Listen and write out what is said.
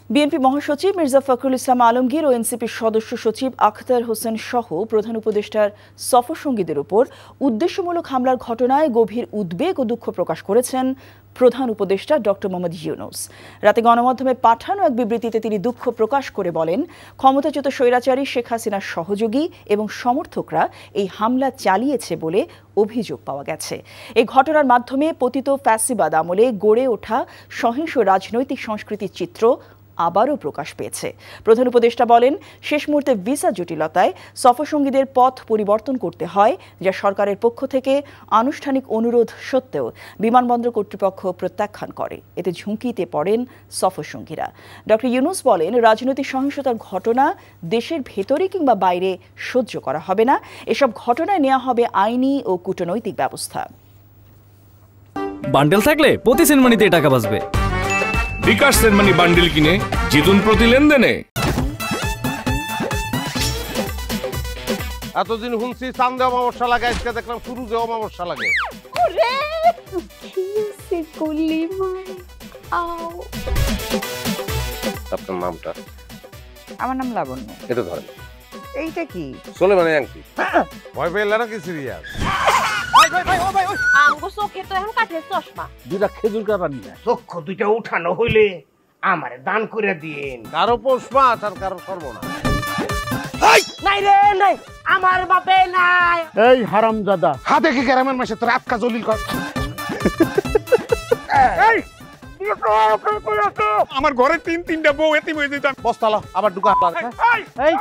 BNP মহাসচিব মির্জা ফখরুল ইসলাম আলমগীর ও এনসিপির সদস্য সচিব আখতার হোসেন সহ প্রধান উপদেষ্টার সফরসঙ্গীদের উপর উদ্দেশ্যমূলক হামলার ঘটনায় গভীর উদ্বেগ ও দুঃখ প্রকাশ করেছেন প্রধান উপদেষ্টা ডক্টর মোহাম্মদ ইউনূস। রাতে গণমাধ্যমে পাঠানো এক বিবৃতিতে তিনি দুঃখ প্রকাশ করে বলেন, ক্ষমতাচ্যুত স্বৈরাচারী শেখ হাসিনার সহযোগী এবং সমর্থকরা এই হামলা চালিয়েছে বলে অভিযোগ পাওয়া গেছে। এই ঘটনার মাধ্যমে পতিত ফ্যাসিবাদ আমলে গড়ে ওঠা সহিংস রাজনৈতিক সংস্কৃতির চিত্র আবারও প্রকাশ পেয়েছে। প্রধান উপদেষ্টা বলেন, শেষ মুহূর্তে ভিসা জটিলতায় সফরসঙ্গীদের পথ পরিবর্তন করতে হয়, যা সরকারের পক্ষ থেকে আনুষ্ঠানিক অনুরোধ সত্ত্বেও বিমানবন্দর কর্তৃপক্ষ প্রত্যাখ্যান করে। এতে ঝুঁকিতে পড়েন সফরসঙ্গীরা। ডক্টর ইউনূস বলেন, রাজনৈতিক সহিংসতার ঘটনা দেশের ভেতরে কিংবা বাইরে সহ্য করা হবে না। এসব ঘটনায় নেওয়া হবে আইনি ও কূটনৈতিক ব্যবস্থা। বান্ডেল থাকলে প্রতি সেনমানিতে টাকা বাঁচবে। বিকাশ সেনমানি বান্ডিল কিনে জিতুন প্রতি লেনদেনে। এতদিন শুনছি চান্দে অমাবস্যা লাগে, আজকে দেখলাম শুরুতে অমাবস্যা লাগে। আপনার নামটা? আমার নাম লাবণ্য। এটা ধরেন। এইটা কি? চলে মানে আংটি। ভয় পেলে নাকি সিরিয়াস? দুটা খেজুর কাটা নিয়ে চক্ষু দুইটা উঠানো হইলে আমারে দান করে দিন। কারো পৌষ মাস আর কারো সর্বনাশ। নাই রে নাই, আমার বাপে নাই। এই হারামজাদা, হাতে কি গ্রামের মাসে তোর আটকা জলিল কর। আমার ঘরে তিনটা বউ এতিম হয়ে যেতাম। বস্তালা আবার ঢুকা। এই